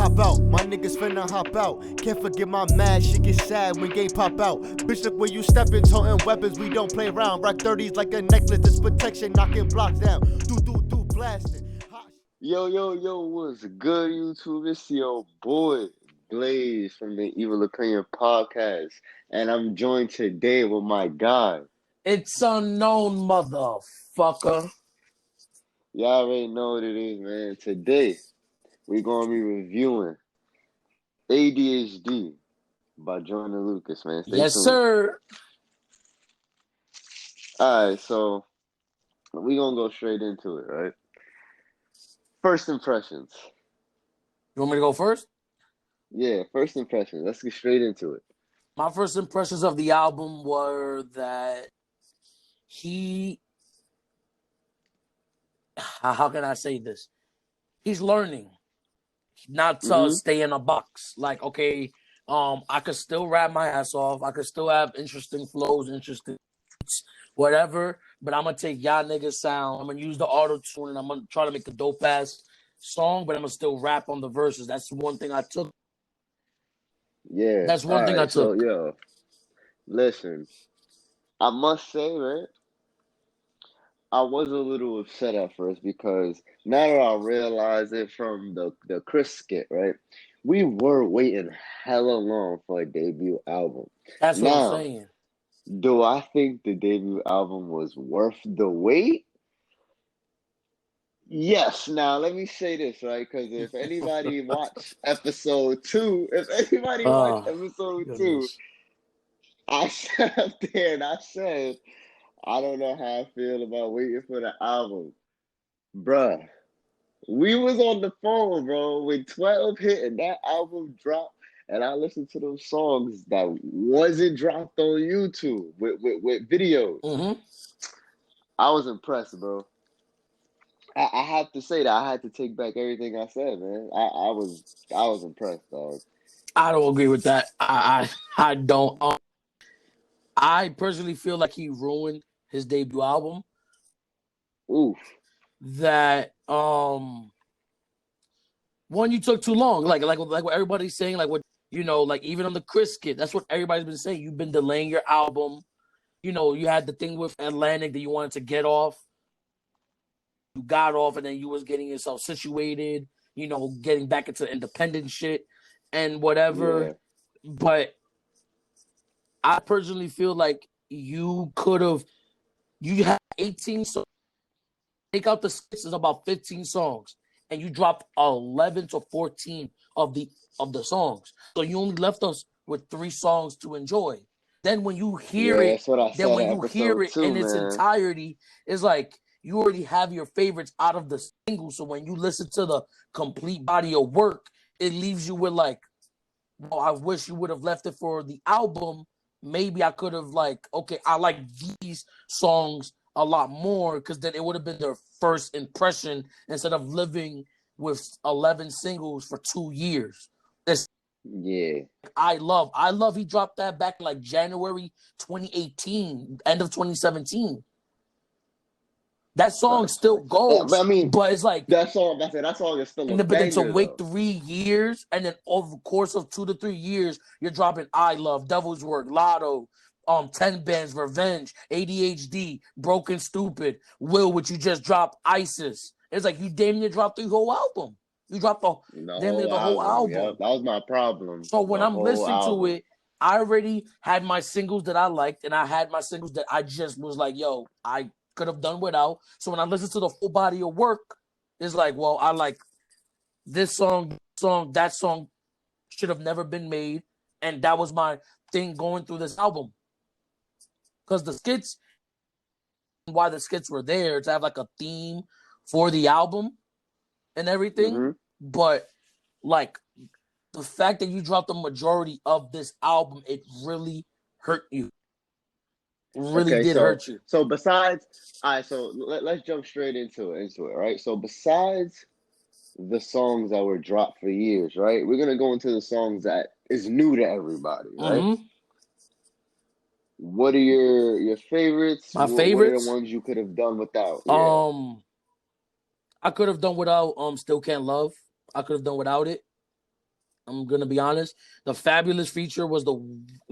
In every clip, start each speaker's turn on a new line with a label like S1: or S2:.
S1: hop out. My niggas finna hop out. Can't forget my mad, shit get sad when game pop out. Bitch, look where you steppin', totin' weapons, we don't play around. Rock 30s like a necklace, this protection, knocking blocks down. Do, blasting.
S2: Yo, what's good, YouTube? It's your boy, Blaze from the Evil Opinion Podcast. And I'm joined today with my guy.
S3: It's unknown, motherfucker.
S2: Y'all already know what it is, man. Today, we're going to be reviewing ADHD by Joyner Lucas, man. Stay
S3: yes,
S2: tuned.
S3: sir.
S2: All right, so we're going to go straight into it, right? First impressions.
S3: You want me to go first?
S2: Yeah, first impressions. Let's get straight into it.
S3: My first impressions of the album were that how can I say this? He's learning not to stay in a box. Like, okay, I could still rap my ass off. I could still have interesting flows, interesting beats, whatever. But I'm going to take y'all niggas sound. I'm going to use the auto-tune and I'm going to try to make a dope-ass song, but I'm going to still rap on the verses. That's one thing I took.
S2: Yeah.
S3: That's one thing I took.
S2: So, yo, listen, I must say, right, I was a little upset at first because now that I realize it from the Chris skit, right, we were waiting hella long for a debut album.
S3: That's what I'm saying.
S2: Do I think the debut album was worth the wait? Yes. Now, let me say this, right? Because if anybody watched episode 2, I sat up there and I said, I don't know how I feel about waiting for the album. Bruh, we was on the phone, bro, when 12 hit and that album dropped. And I listened to those songs that wasn't dropped on YouTube with videos. I was impressed, bro. I have to say that I had to take back everything I said, man. I was impressed, dog.
S3: I don't agree with that. I don't. I personally feel like he ruined his debut album.
S2: Oof.
S3: That one, you took too long. Like what everybody's saying. Like what like even on the Chris skit, that's what everybody's been saying. You've been delaying your album. You had the thing with Atlantic that you wanted to get off. You got off, and then you was getting yourself situated. Getting back into independent shit and whatever.
S2: Yeah.
S3: But I personally feel like you had 18 songs. Take out the skits, is about 15 songs, and you dropped 11 to 14 of the songs. So you only left us with 3 songs to enjoy. Then when you hear it, in its entirety, it's like you already have your favorites out of the single. So when you listen to the complete body of work, it leaves you with like, well, I wish you would have left it for the album. Maybe I could have okay, I like these songs a lot more because then it would have been their first impression instead of living with 11 singles for 2 years. I love he dropped that back like January 2018, end of 2017. That song still goes, but it's like
S2: that song is still a banger.
S3: But then to wait 3 years, and then over the course of 2 to 3 years, you're dropping I Love, Devil's Work, Lotto, 10 Bands, Revenge, ADHD, Broken Stupid, Will, which you just dropped, ISIS. It's like you damn near dropped the whole album. You dropped the whole album.
S2: Yeah, that was my problem.
S3: So when I'm listening to it, I already had my singles that I liked, and I had my singles that I just was like, yo, I could have done without. So when I listen to the full body of work, it's like, well, I like this song, that song should have never been made. And that was my thing going through this album. Because the skits, why the skits were there, to have like a theme for the album and everything. But like the fact that you dropped the majority of this album, it really hurt you. Hurt you.
S2: So besides, let's jump straight into it, right? So besides the songs that were dropped for years, right? We're gonna go into the songs that is new to everybody, right? What are your favorites?
S3: My favorites?
S2: What are the ones you could have done without?
S3: I could have done without Still Can't Love. I could have done without it. I'm gonna be honest. The Fabulous feature was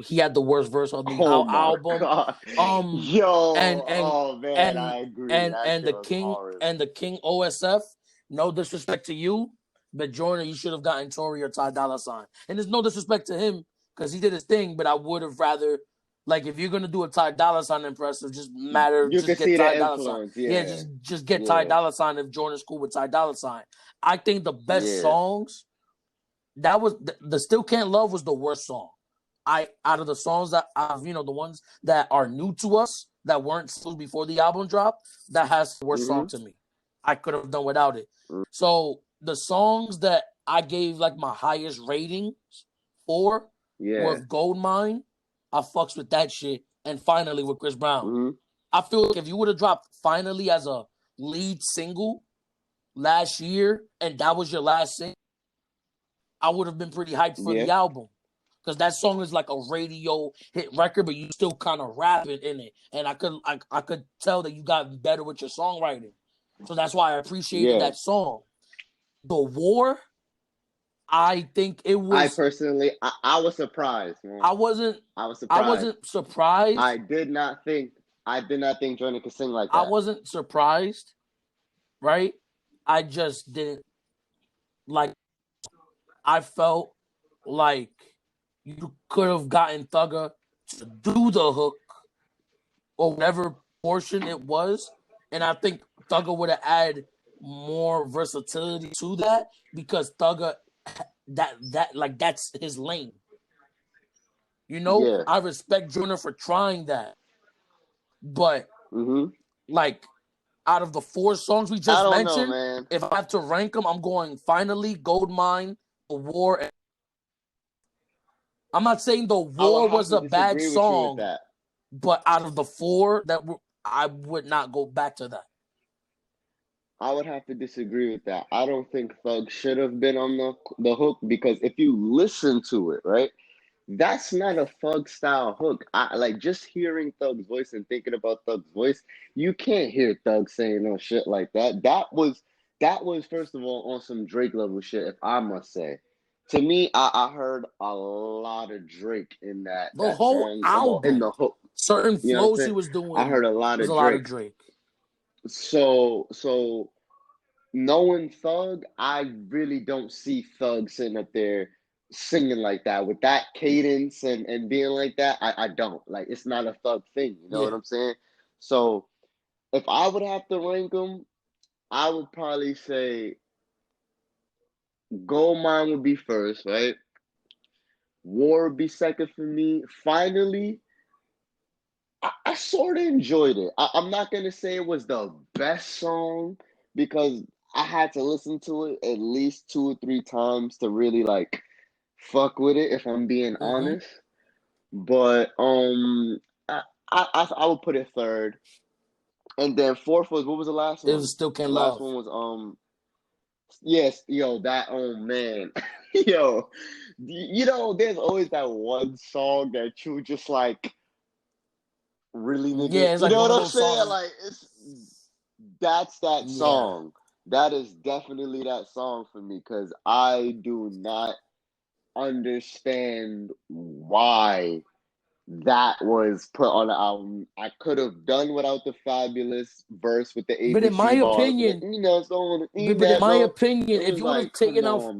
S3: he had the worst verse on the
S2: Oh my
S3: album.
S2: God.
S3: Um,
S2: Yo,
S3: and
S2: oh man,
S3: and
S2: I agree. That shit was horrible.
S3: the King OSF. No disrespect to you, but Joyner, you should have gotten Tory or Ty Dolla $ign. And there's no disrespect to him because he did his thing. But I would have rather, like, if you're gonna do a Ty Dolla $ign impressive,
S2: You
S3: just
S2: can
S3: get
S2: see
S3: Ty
S2: the
S3: Dolla $ign.
S2: influence.
S3: Yeah,
S2: Yeah.
S3: just get Ty
S2: Yeah.
S3: Dolla $ign if Joyner's cool with Ty Dolla $ign. I think the best
S2: Yeah.
S3: songs. That was the Still Can't Love was the worst song. Out of the songs that I've, the ones that are new to us that weren't still before the album drop, that has the worst song to me. I could have done without it. So the songs that I gave like my highest ratings for were Goldmine. I fucks with that shit, and Finally with Chris Brown. I feel like if you would have dropped Finally as a lead single last year, and that was your last single, I would have been pretty hyped for the album. Because that song is like a radio hit record, but you still kind of rap it in it. And I could tell that you got better with your songwriting. So that's why I appreciated that song. The War, I think it was...
S2: I personally, I was surprised, man.
S3: I wasn't surprised.
S2: I did not think Joyner could sing like that.
S3: I wasn't surprised, right? I just didn't like... I felt like you could have gotten Thugger to do the hook or whatever portion it was. And I think Thugger would have added more versatility to that because Thugger, that's his lane. I respect Joyner for trying that. But, out of the 4 songs we just mentioned, if I have to rank them, I'm going Finally, Goldmine, The War. I'm not saying The War was a bad song, but out of the 4, I would not go back to that.
S2: I would have to disagree with that. I don't think Thug should have been on the hook because if you listen to it, right, that's not a Thug style hook. I like just hearing Thug's voice and thinking about Thug's voice. You can't hear Thug saying no shit like that. That was first of all on some Drake level shit, if I must say. To me, I heard a lot of Drake in that
S3: whole
S2: song,
S3: album,
S2: in the hook.
S3: Certain flows he was doing.
S2: I heard a lot of Drake. So knowing Thug, I really don't see Thug sitting up there singing like that with that cadence and being like that. I don't. Like, it's not a Thug thing. You know what I'm saying? So if I would have to rank them, I would probably say Goldmine would be first, right? War would be second for me. Finally, I sort of enjoyed it. I'm not going to say it was the best song because I had to listen to it at least 2 or 3 times to really like fuck with it, if I'm being honest. But I would put it third. And then fourth was, what was the last one?
S3: It was Still Can't
S2: Last
S3: Love.
S2: one was yes, that, oh man. Yo, there's always that one song that you just like really nigga.
S3: Yeah, it's like
S2: you know
S3: one
S2: what
S3: of
S2: I'm
S3: those
S2: saying?
S3: songs.
S2: Like that's that song. That is definitely that song for me because I do not understand why that was put on the album. I could have done without the Fabulous verse with the ABC
S3: But in my
S2: bars.
S3: opinion, if you would have taken out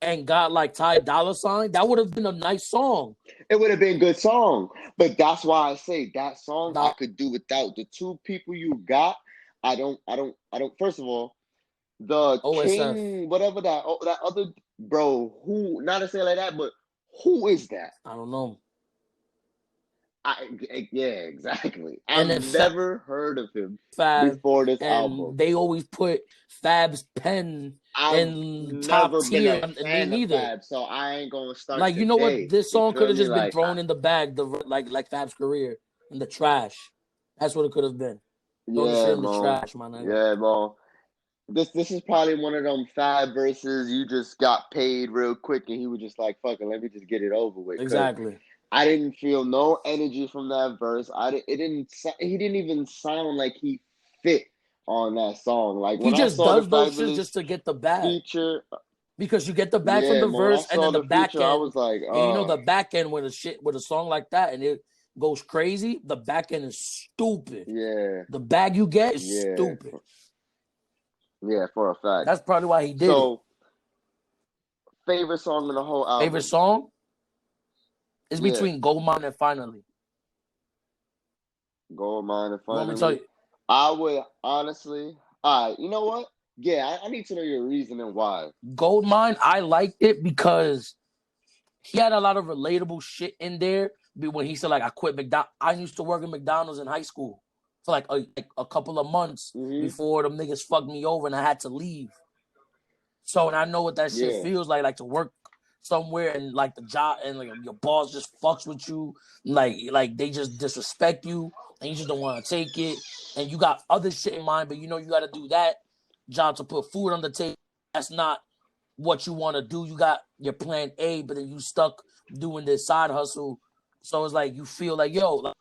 S3: and got like Ty Dolla $ign, that would have been a nice song.
S2: It would have been a good song. But that's why I say that song I could do without. The 2 people you got, I don't first of all, the
S3: OSF.
S2: King, whatever that other bro, who, not to say like that, but who is that?
S3: I don't know.
S2: Yeah, exactly. I've never heard of him before this album.
S3: They always put Fab's pen in top tier. Me neither.
S2: Fab, so I ain't gonna start.
S3: Like, you know what? This song could have just been thrown in the bag, like Fab's career, in the trash. That's what it could have been.
S2: Yeah,
S3: in the trash, my nigga.
S2: Yeah, bro. This is probably one of them Fab verses you just got paid real quick, and he was just like, "Fuck it, let me just get it over with."
S3: Exactly.
S2: I didn't feel no energy from that verse. He didn't even sound like he fit on that song. Like, when
S3: he just
S2: I saw
S3: does
S2: the
S3: those shit just to get the bag.
S2: Feature,
S3: because you get the bag from
S2: Yeah,
S3: the
S2: man. When I
S3: verse and
S2: saw
S3: then the
S2: the
S3: back
S2: feature, I
S3: end,
S2: was like,
S3: and you know the back end with a song like that and it goes crazy. The back end is stupid.
S2: yeah,
S3: The bag you get is
S2: yeah,
S3: stupid.
S2: yeah, for a fact.
S3: That's probably why he did it.
S2: So, favorite song in the whole
S3: Favorite
S2: album?
S3: song is
S2: Yeah,
S3: between Goldmine and Finally.
S2: Gold Mine and
S3: You want me to tell
S2: Finally.
S3: you?
S2: I would honestly, all right, you know what? Yeah, I need to know your reasoning why.
S3: Goldmine, I liked it because he had a lot of relatable shit in there. When he said like I quit McDonald's, I used to work at McDonald's in high school for like a couple of months
S2: Mm-hmm.
S3: before them niggas fucked me over and I had to leave. So and I know what that shit
S2: Yeah.
S3: feels like to work somewhere and like the job and like your boss just fucks with you, like they just disrespect you and you just don't want to take it and you got other shit in mind, but you know you got to do that job to put food on the table. That's not what you want to do. You got your plan A, but then you stuck doing this side hustle. So it's like you feel like yo, like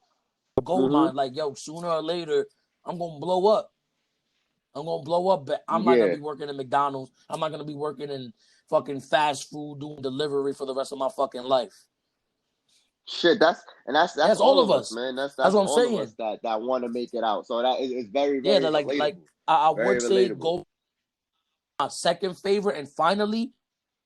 S3: gold
S2: Mm-hmm.
S3: mine, like yo, sooner or later I'm gonna blow up. I'm gonna blow up, but I'm not gonna
S2: Yeah.
S3: be working at McDonald's. I'm not gonna be working in fucking fast food doing delivery for the rest of my fucking life.
S2: Shit, that's
S3: That's all
S2: all
S3: of
S2: of us,
S3: us.
S2: man. That's
S3: That's
S2: that's
S3: what I'm
S2: all of us
S3: saying.
S2: that want to make it out. So that is very,
S3: Yeah,
S2: very
S3: that like
S2: relatable.
S3: I
S2: Very
S3: would say
S2: relatable.
S3: go my second favorite, and finally,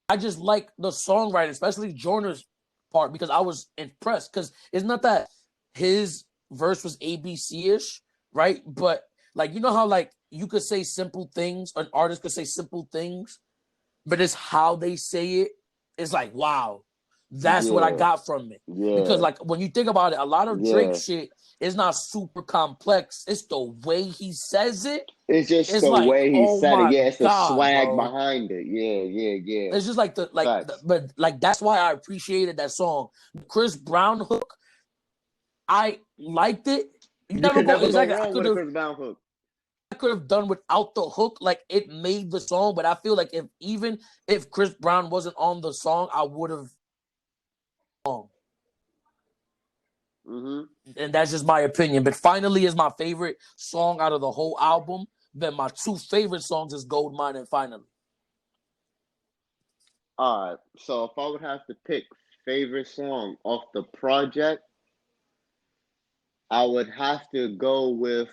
S3: I just like the songwriting, especially Joyner's part, because I was impressed. Because it's not that his verse was ABC ish, right? But like you know how like you could say simple things, an artist could say simple things, but it's how they say it. It's like, wow, that's what I
S2: Yeah.
S3: got from it. Because
S2: Yeah.
S3: like when you think about it, a lot of Drake
S2: Yeah.
S3: shit is not super complex. It's the way he says it.
S2: It's just
S3: It's
S2: the
S3: like,
S2: way he
S3: oh
S2: said it.
S3: my
S2: Yeah, it's the
S3: god,
S2: swag
S3: bro.
S2: behind it. Yeah, yeah, yeah.
S3: It's just like
S2: Facts.
S3: but like that's why I appreciated that song. Chris Brown hook, I liked it. You
S2: You
S3: never
S2: could
S3: go
S2: never go
S3: exactly.
S2: wrong with a Chris Brown hook.
S3: I could have done without the hook. Like it made the song, but I feel like if Chris Brown wasn't on the song, I would have.
S2: Mm-hmm.
S3: And that's just my opinion. But finally is my favorite song out of the whole album. Then my two favorite songs is Goldmine and Finally.
S2: All right. So if I would have to pick favorite song off the project, I would have to go with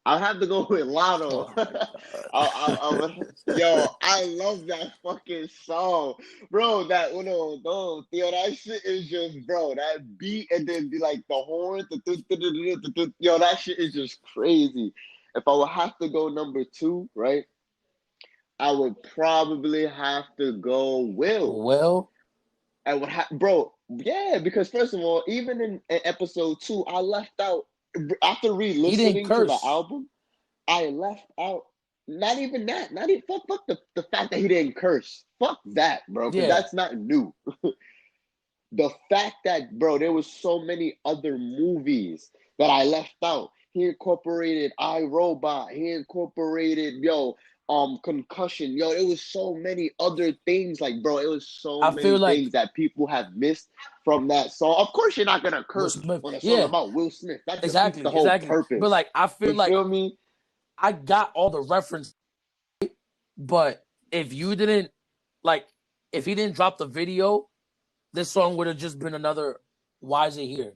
S2: I'll have to go with Lotto.
S3: Oh my god.
S2: I would, yo, I love that fucking song, bro. That no, no, yo, that shit is just, bro. That beat and then be like the horn, yo, that shit is just crazy. If I would have to go number two, right, I would probably have to go Will.
S3: Well,
S2: I would have, bro, yeah, because first of all, even in episode two, I left out after
S3: he didn't
S2: re-listening to the
S3: curse.
S2: album. I left out not even that. Not even fuck the fact that he didn't curse. Fuck that, bro, because
S3: Yeah.
S2: that's not new. The fact that, bro, there was so many other movies that I left out. He incorporated iRobot. He incorporated Concussion. Yo, it was so many other things. Like, bro, it was so
S3: I feel
S2: many
S3: like
S2: things that people have missed from that song. Of course, you're not gonna
S3: Will
S2: curse
S3: Smith.
S2: on a song
S3: Yeah,
S2: about Will Smith. That defeats
S3: exactly,
S2: the whole
S3: exactly. But
S2: purpose.
S3: like I feel
S2: You
S3: like
S2: feel me?
S3: I got all the reference, but if you didn't like if he didn't drop the video, this song would have just been another why is it here?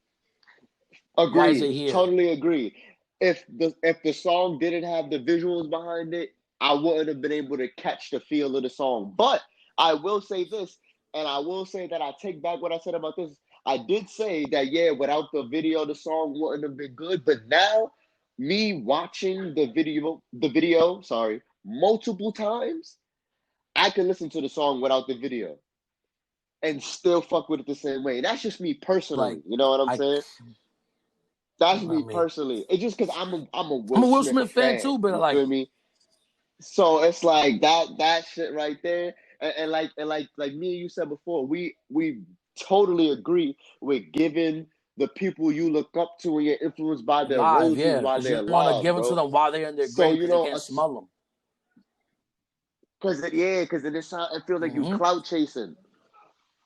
S3: Why is it
S2: Agreed.
S3: here?
S2: Totally agree. If the song didn't have the visuals behind it, I wouldn't have been able to catch the feel of the song. But I will say this, and I will say that I take back what I said about this. I did say that yeah, without the video, the song wouldn't have been good. But now, me watching sorry, multiple times, I can listen to the song without the video and still fuck with it the same way. That's just me
S3: Like
S2: personally. You know what I'm
S3: I
S2: saying? That's
S3: I
S2: me
S3: mean
S2: personally. It's just because I'm a
S3: I'm
S2: Will
S3: a Will
S2: Smith
S3: Smith fan
S2: fan.
S3: too, but
S2: You
S3: like
S2: feel me? So it's like that shit right there, and like me and you said before, we totally agree with giving the people you look up to and you're influenced by their
S3: live,
S2: roses
S3: yeah,
S2: while
S3: because you
S2: they're
S3: don't want to
S2: alive,
S3: give them to
S2: bro.
S3: them while they're in their
S2: So
S3: grave
S2: you
S3: because they
S2: know,
S3: can't smell them.
S2: because then it feels like you
S3: Mm-hmm.
S2: clout chasing.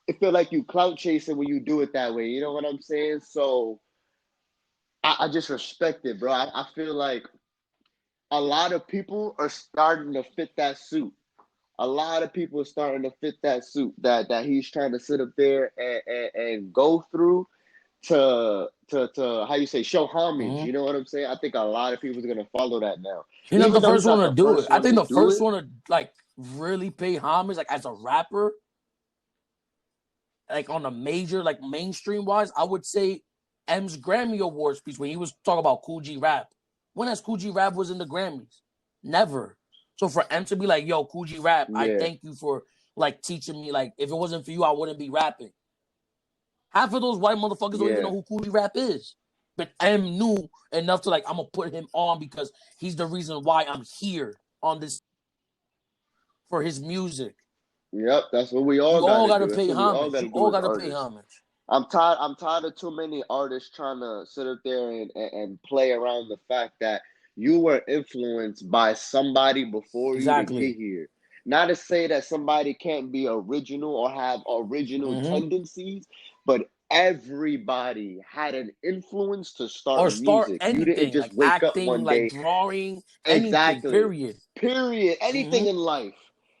S2: It feel like you clout chasing when you do it that way. You know what I'm saying? So I just respect it, bro. I feel like a lot of people are starting to fit that suit. a lot of people are starting to fit that suit that he's trying to sit up there and go through to how you say, show homage.
S3: Mhm.
S2: You know what I'm saying? I think a lot of people are gonna follow that now.
S3: He's not
S2: Even
S3: the
S2: though
S3: first
S2: he's not
S3: one to
S2: the
S3: do it.
S2: first
S3: I
S2: one
S3: think
S2: to
S3: the
S2: do
S3: first
S2: it.
S3: one to like really pay homage, like as a rapper, like on a major, like mainstream wise, I would say M's Grammy Award speech when he was talking about Cool G Rap. When has Cool G Rap was in the Grammys? Never. So for M to be like, yo, Cool G Rap, I
S2: Yeah.
S3: thank you for like teaching me. Like, if it wasn't for you, I wouldn't be rapping. Half of those white motherfuckers don't even
S2: Yeah.
S3: know who Cool G Rap is. But M knew enough to like, I'm gonna put him on because he's the reason why I'm here on this for his music.
S2: Yep, that's what we all
S3: You all
S2: gotta
S3: gotta
S2: do. That's
S3: pay
S2: what we all
S3: homage.
S2: gotta
S3: You
S2: do
S3: all
S2: as
S3: gotta pay
S2: artists.
S3: homage.
S2: I'm tired of too many artists trying to sit up there and play around the fact that you were influenced by somebody before you to
S3: Exactly.
S2: get here. Not to say that somebody can't be original or have original
S3: Mm-hmm.
S2: tendencies, but everybody had an influence to start
S3: Or start
S2: music. You didn't
S3: anything
S2: just
S3: like
S2: wake up
S3: acting,
S2: one
S3: like
S2: day.
S3: drawing, anything.
S2: Exactly.
S3: Period.
S2: Period. Anything
S3: Mm-hmm.
S2: in life.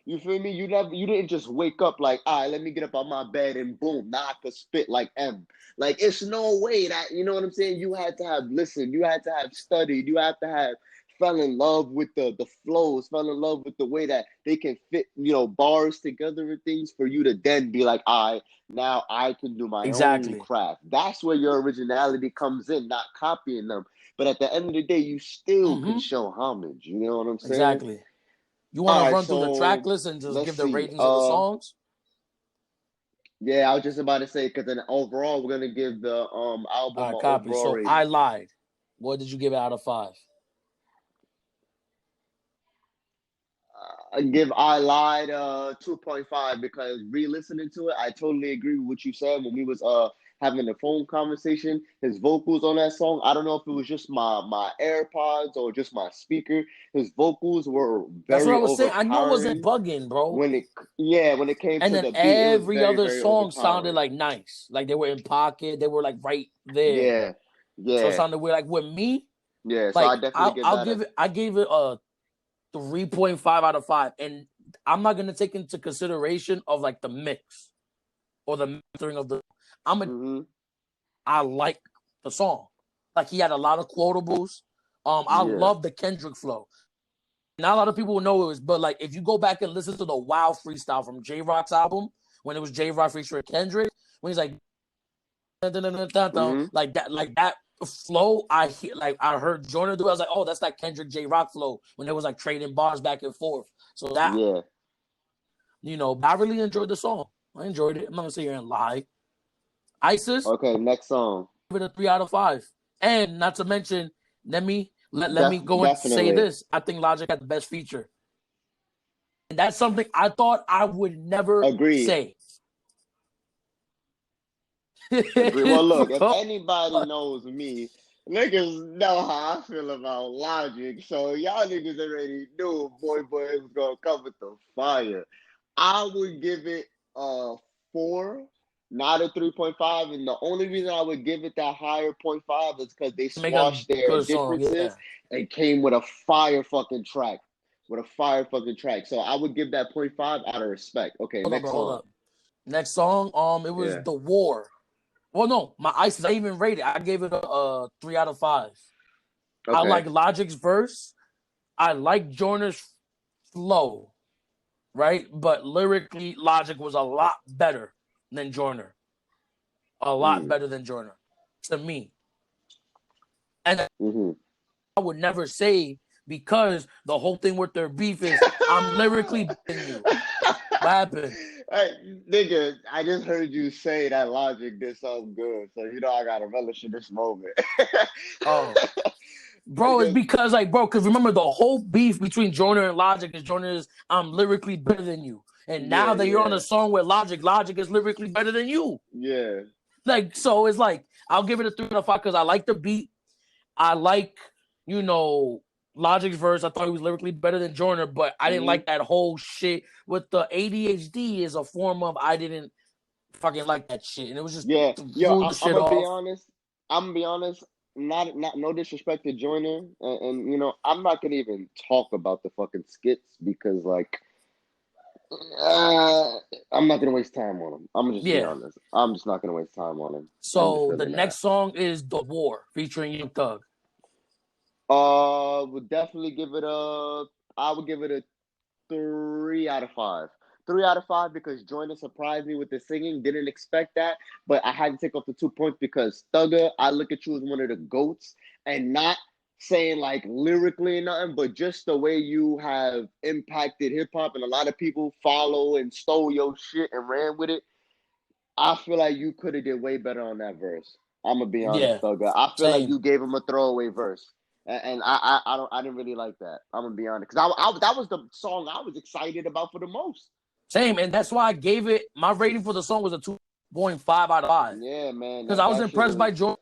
S2: You feel me? You didn't just wake up like, all right, let me get up on my bed and boom, now I could spit like M. Like it's no way that, you know what I'm saying? You had to have listened, you had to have studied, you had to have fell in love with the flows, fell in love with the way that they can fit, bars together and things for you to then be like, all right, now I can do my own
S3: Exactly.
S2: craft. That's where your originality comes in, not copying them. But at the end of the day, you still can
S3: Mm-hmm.
S2: show homage. You know what I'm saying?
S3: Exactly. You want
S2: All
S3: to
S2: right,
S3: run through the track
S2: so
S3: list and just
S2: let's
S3: give the
S2: see.
S3: ratings of the songs?
S2: Yeah, I was just about to say because then overall we're gonna give the
S3: All
S2: album
S3: right,
S2: an
S3: copy.
S2: overall
S3: So I
S2: rating.
S3: lied. What did you give it out of 5?
S2: I give I Lied 2.5 because re-listening to it, I totally agree with what you said when we was having the phone conversation. His vocals on that song, I don't know if it was just my AirPods or just my speaker. His vocals were
S3: That's what I
S2: very
S3: was saying. I know it wasn't
S2: overpowering.
S3: bugging, bro.
S2: When it came
S3: And
S2: to
S3: then
S2: the beat, it was
S3: every
S2: very,
S3: other
S2: very
S3: song sounded
S2: overpowering.
S3: like nice. Like they were in pocket. They were like right there.
S2: Yeah,
S3: So it
S2: yeah,
S3: sounded weird. Like with me,
S2: yeah. So I
S3: like
S2: definitely give
S3: I'll
S2: that
S3: give
S2: a
S3: it. I gave it a 3.5 out of 5, and I'm not gonna take into consideration of like the mix or the mastering of the.
S2: mm-hmm.
S3: I like the song. Like he had a lot of quotables. I
S2: Yeah.
S3: love the Kendrick flow. Not a lot of people will know it, but like if you go back and listen to the Wow freestyle from J Rock's album when it was J Rock featuring Kendrick, when he's like dun, dun, dun, dun, dun, dun,
S2: Mm-hmm.
S3: like that flow, I heard Joyner do it. I was like, oh, that's that Kendrick J Rock flow when they was like trading bars back and forth. So that
S2: Yeah.
S3: I really enjoyed the song. I enjoyed it. I'm not gonna sit here and lie. ISIS,
S2: Okay, next song.
S3: give it a 3 out of 5. And not to mention, let me go and say
S2: Definitely.
S3: this. I think Logic had the best feature. And that's something I thought I would never
S2: Agreed.
S3: say.
S2: Agree. Well, look, if anybody knows me, niggas know how I feel about Logic. So y'all niggas already knew Boy was gonna come with the fire. I would give it a 4, not a 3.5. And the only reason I would give it that higher point 5 is because they
S3: Make a
S2: squashed their
S3: good song, yeah.
S2: differences and came with a fire fucking track. With a fire fucking track. So I would give that point 0.5 out of respect. Okay,
S3: Hold up, bro.
S2: next
S3: Hold
S2: song.
S3: up. Next song, it was
S2: Yeah.
S3: The War. Well, no, my ISIS, I even rated. I gave it a 3 out of 5. I
S2: Okay.
S3: like Logic's verse. I like Joyner's flow, right? But lyrically, Logic was a lot better than Joyner. A lot
S2: Mm.
S3: better than Joyner, to me. And
S2: Mm-hmm.
S3: I would never say because the whole thing with their beef is I'm lyrically better than you. What happened?
S2: Hey, nigga, I just heard you say that Logic did something good, so you know I gotta relish in this moment.
S3: Oh, bro, it's
S2: Because
S3: because because remember the whole beef between Joyner and Logic is Joyner is I'm lyrically better than you, and now
S2: yeah,
S3: that you're on
S2: yeah,
S3: a song with Logic, Logic is lyrically better than you.
S2: yeah.
S3: Like so, it's like I'll give it a 3 out of 5 because I like the beat. I like you know Logic's verse. I thought he was lyrically better than Joyner, but I didn't
S2: Hmm.
S3: like that whole shit with the ADHD is a form of I didn't fucking like that shit, and it was just
S2: Yeah, yo,
S3: threw the
S2: I'm
S3: shit
S2: gonna be
S3: off.
S2: honest. I'm gonna be honest. Not no disrespect to Joyner, and I'm not gonna even talk about the fucking skits because like I'm not gonna waste time on him. I'm gonna just be
S3: Yeah.
S2: honest. I'm just not gonna waste time on him. I'm just
S3: So the
S2: really not.
S3: next song is The War featuring Young Thug.
S2: Would definitely give it a. I would give it a 3 out of 5. 3 out of 5 because Joyner surprised me with the singing. Didn't expect that, but I had to take off the 2 points because Thugger, I look at you as one of the goats, and not saying like lyrically or nothing, but just the way you have impacted hip hop, and a lot of people follow and stole your shit and ran with it. I feel like you could have did way better on that verse. I'm gonna be honest,
S3: Yeah,
S2: Thugger. I feel like
S3: same.
S2: you gave him a throwaway verse, and I didn't really like that. I'm gonna be honest, because that was the song I was excited about for the most.
S3: Same. And that's why I gave it, my rating for the song was a 2.5 out of 5.
S2: Yeah, man,
S3: Because I was
S2: that shit
S3: impressed by
S2: was.
S3: Jordan.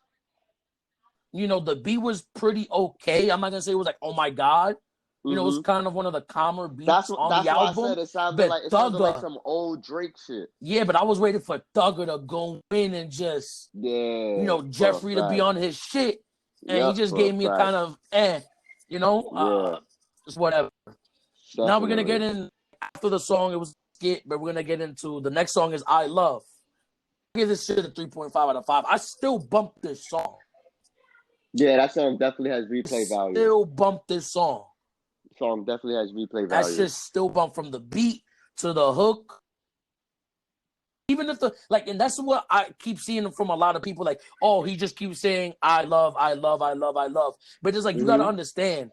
S3: You know, the beat was pretty okay. I'm not gonna say it was like, oh my God. You know, it was
S2: Mm-hmm.
S3: kind of one of the calmer beats on the
S2: That's why I
S3: album.
S2: said
S3: But
S2: it sounded like
S3: Thugger,
S2: some old Drake shit.
S3: yeah, but I was waiting for Thugger to go in and just, you
S2: Yeah,
S3: know,
S2: for a
S3: Jeffrey to be
S2: fact.
S3: on his shit. And he
S2: Yep,
S3: just
S2: for a
S3: gave me a
S2: fact.
S3: kind of you know,
S2: Yeah,
S3: just whatever. Now we're gonna
S2: definitely.
S3: get in after the song, it was skit, but we're gonna get into the next song is I Love. I give this shit a 3.5 out of 5. I still bump this song.
S2: Yeah, that song definitely has replay value.
S3: Still bump this song.
S2: Song definitely has replay
S3: That
S2: value.
S3: shit still bump from the beat to the hook. Even if the like, and that's what I keep seeing from a lot of people, like, oh, he just keeps saying I love, I love, I love, I love. But it's like you gotta
S2: Mm-hmm.
S3: understand,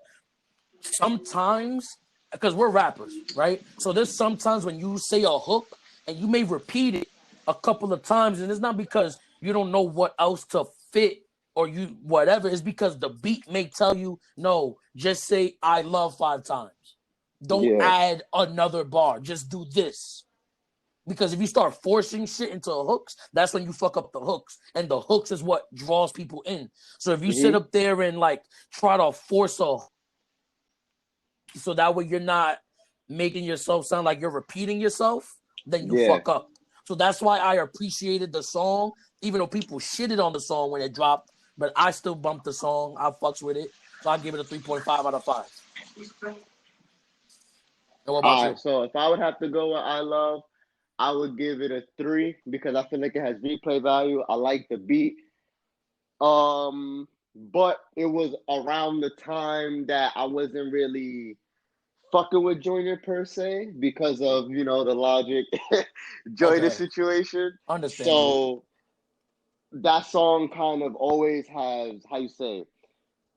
S3: sometimes, because we're rappers, right? So there's sometimes when you say a hook and you may repeat it a couple of times, and it's not because you don't know what else to fit or you whatever. It's because the beat may tell you, no, just say I love 5 times. Don't
S2: Yeah.
S3: add another bar. Just do this. Because if you start forcing shit into hooks, that's when you fuck up the hooks. And the hooks is what draws people in. So if you sit
S2: Mm-hmm.
S3: up there and like try to force a, so that way you're not making yourself sound like you're repeating yourself, then you
S2: Yeah.
S3: fuck up. So that's why I appreciated the song, even though people shitted on the song when it dropped, but I still bumped the song. I fucks with it. So I give it a 3.5 out of 5. And what about
S2: All right.
S3: you?
S2: So if I would have to go with I Love, I would give it a 3 because I feel like it has replay value. I like the beat. But it was around the time that I wasn't really fucking with Joyner per se because of the Logic Joyner
S3: Okay.
S2: situation.
S3: Understandable.
S2: So that song kind of always has, how you say,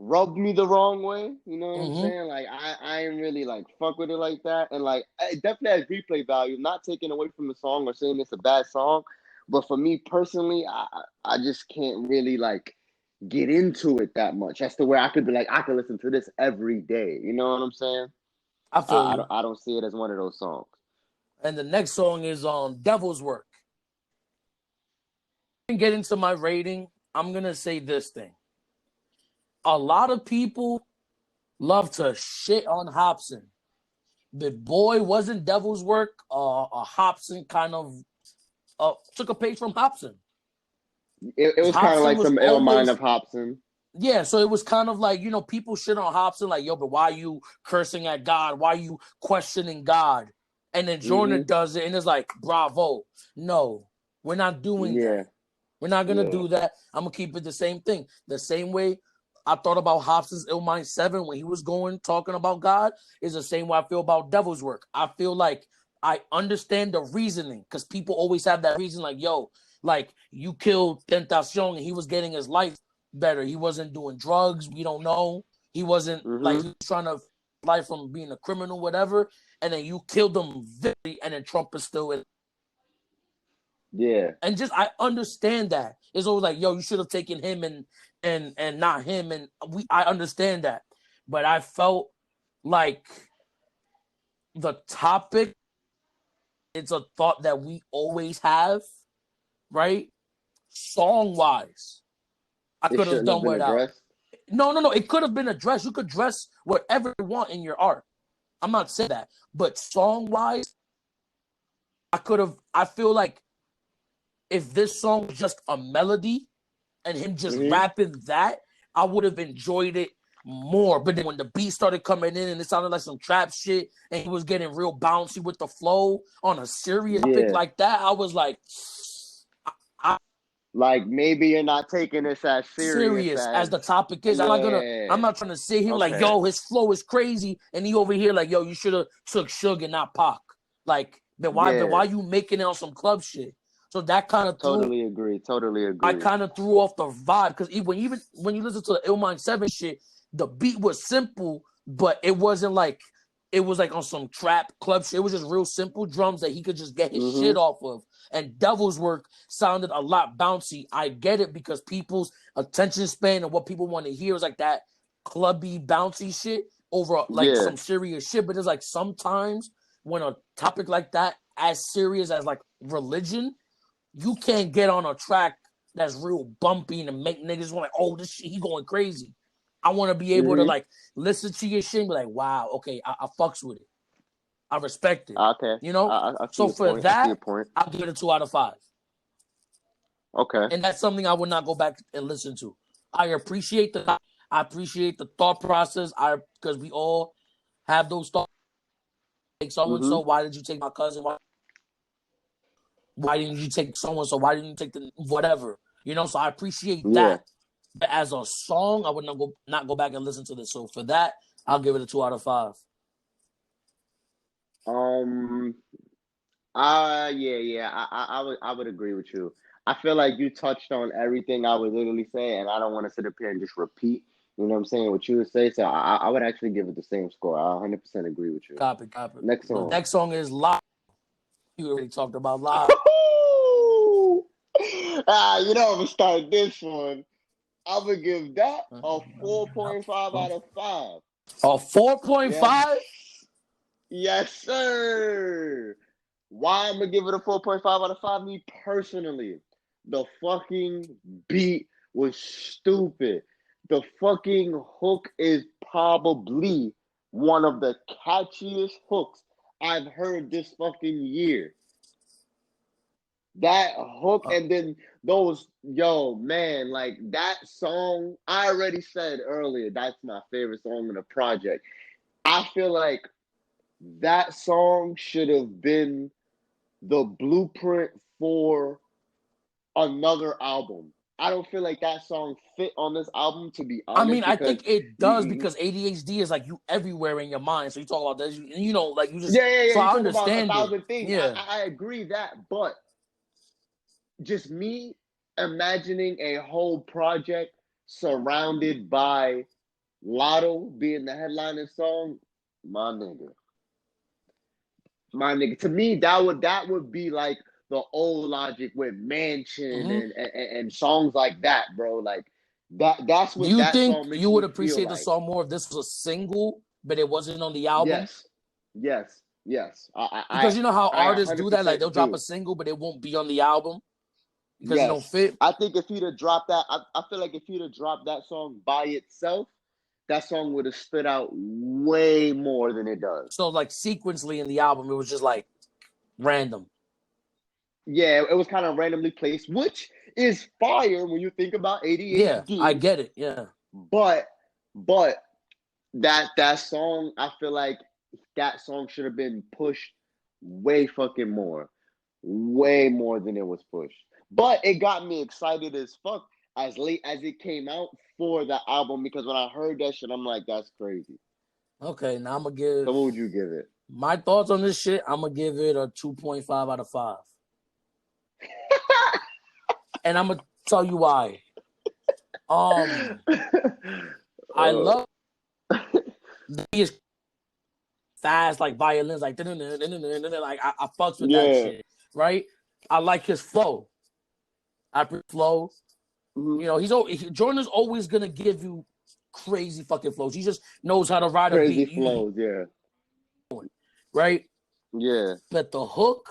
S2: rubbed me the wrong way. You know what I'm
S3: Mm-hmm.
S2: saying? Like I ain't really like fuck with it like that. And like it definitely has replay value, not taking away from the song or saying it's a bad song. But for me personally, I just can't really like get into it that much. That's the way I could be like, I could listen to this every day. You know what I'm saying?
S3: I feel you.
S2: I don't see it as one of those songs.
S3: And the next song is Devil's Work. And get into my rating, I'm gonna say this thing. A lot of people love to shit on Hobson. The boy wasn't Devil's Work. A Hobson kind of took a page from Hobson.
S2: It was kind of
S3: Hobson
S2: like
S3: was
S2: some ill mind
S3: always,
S2: of Hobson.
S3: yeah, so it was kind of like, people shit on Hobson, like, yo, but why are you cursing at God? Why are you questioning God? And then Joyner
S2: Hmm.
S3: does it, and it's like, bravo. No, we're not doing
S2: Yeah,
S3: that. We're not going to
S2: yeah.
S3: do that. I'm going to keep it the same thing. The same way I thought about Hobson's Ill Mind 7 when he was talking about God is the same way I feel about Devil's Work. I feel like I understand the reasoning because people always have that reason like, yo, like you killed Tentacion and he was getting his life better. He wasn't doing drugs. We don't know. He wasn't like
S2: Hmm.
S3: he was trying to life from being a criminal, whatever. And then you killed him and then Trump is still in.
S2: Yeah.
S3: And just I understand that. It's always like, yo, you should have taken him and not him. And I understand that. But I felt like the topic, it's a thought that we always have, right? Song wise, I
S2: It
S3: could have
S2: shouldn't have
S3: done
S2: been
S3: without.
S2: addressed.
S3: No. It could have been addressed. You could dress whatever you want in your art. I'm not saying that. But song wise, I feel like if this song was just a melody and him just
S2: Hmm.
S3: rapping that, I would have enjoyed it more. But then when the beat started coming in and it sounded like some trap shit and he was getting real bouncy with the flow on a serious topic like that, I was like,
S2: like maybe you're not taking this as serious
S3: as the topic is. I'm not trying to sit here like, yo, his flow is crazy, and he over here like, yo, you should have took Suge and not Pac. Like, but why you making it on some club shit? So that kind of
S2: totally agree.
S3: I kind of threw off the vibe because even when you listen to the Illmind 7 shit, the beat was simple, but it wasn't like it was like on some trap club shit. It was just real simple drums that he could just get his shit off of. And Devil's Work sounded a lot bouncy. I get it because people's attention span and what people want to hear is like that clubby, bouncy shit over like some serious shit. But it's like sometimes when a topic like that, as serious as like religion, you can't get on a track that's real bumpy and make niggas want like, oh, this shit, he going crazy. I want to be able to like listen to your shit and be like, wow, okay, I fucks with it. I respect it.
S2: Okay.
S3: You know?
S2: I
S3: so for
S2: point.
S3: that, I'll give it a 2 out of 5.
S2: Okay.
S3: And that's something I would not go back and listen to. I appreciate the thought process. Because we all have those thoughts. Like so-and-so, why did you take my cousin? Why didn't you take so-and-so? Why didn't you take the whatever? You know, so I appreciate that. But as a song, I would not go back and listen to this. So for that, I'll give it a 2 out of 5.
S2: I would agree with you. I feel like you touched on everything I would literally say, and I don't want to sit up here and just repeat, you know what I'm saying, what you would say. So I would actually give it the same score. I 100% agree with you.
S3: Copy.
S2: Next song.
S3: The next song is Live. You already talked about Live.
S2: You know I'm gonna start this one. I'm gonna give that a 4.5 out of 5.
S3: A 4.5?
S2: Yes, sir. Why I'm gonna give it a 4.5 out of 5? Me personally, the fucking beat was stupid. The fucking hook is probably one of the catchiest hooks I've heard this fucking year. That hook and then those, man, like that song, I already said earlier, that's my favorite song in the project. I feel like that song should have been the blueprint for another album. I don't feel like that song fit on this album, to be honest.
S3: I mean, I think it does because ADHD is like you everywhere in your mind. So you talk about this, you know, like you just.
S2: Yeah.
S3: So
S2: you
S3: I
S2: talk
S3: understand
S2: about 1,000 things.
S3: Yeah,
S2: I agree that, but just me imagining a whole project surrounded by Lotto being the headlining song, my nigga. To me, that would be like the old Logic with Mansion and songs like that, bro. Like that's what.
S3: Do you
S2: that
S3: think
S2: song makes
S3: you would
S2: me
S3: appreciate
S2: feel
S3: the
S2: like.
S3: song more if this was a single, but it wasn't on the album?
S2: Yes.
S3: Because you know how artists do that, like they'll drop
S2: do.
S3: a single, but it won't be on the album because
S2: Yes.
S3: it don't fit.
S2: I think if he'd have dropped that, I feel like if he'd have dropped that song by itself, that song would have stood out way more than it does.
S3: So like sequentially in the album, it was just like random.
S2: Yeah, it was kind of randomly placed, which is fire when you think about ADHD.
S3: Yeah, I get it. Yeah,
S2: but that song, I feel like that song should have been pushed way fucking more, way more than it was pushed. But it got me excited as fuck as late as it came out for the album, because when I heard that shit, I'm like, that's crazy.
S3: Okay, now I'm gonna give.
S2: So what would you give it?
S3: My thoughts on this shit, I'm gonna give it a 2.5 out of 5. And I'm gonna tell you why. I love these fast like violins, like like I fucks with that shit, right? I like his flow. Flow. You know, Joyner's always gonna give you crazy fucking flows. He just knows how to ride a beat.
S2: Crazy flows,
S3: Right?
S2: Yeah.
S3: But the hook,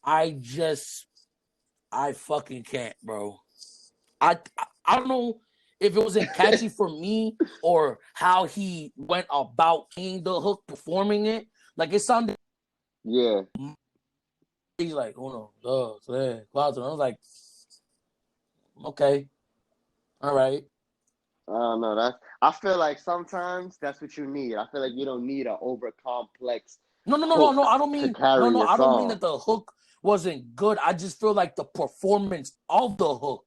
S3: I fucking can't, bro. I don't know if it wasn't catchy for me or how he went about playing the hook, performing it. Like it sounded.
S2: Yeah.
S3: He's like, oh no, I was like, okay, all right.
S2: I don't know. I feel like sometimes that's what you need. I feel like you don't need an over complex
S3: No.
S2: hook
S3: I don't
S2: to
S3: mean
S2: carry a
S3: I don't mean
S2: song.
S3: that the hook wasn't good. I just feel like the performance of the hook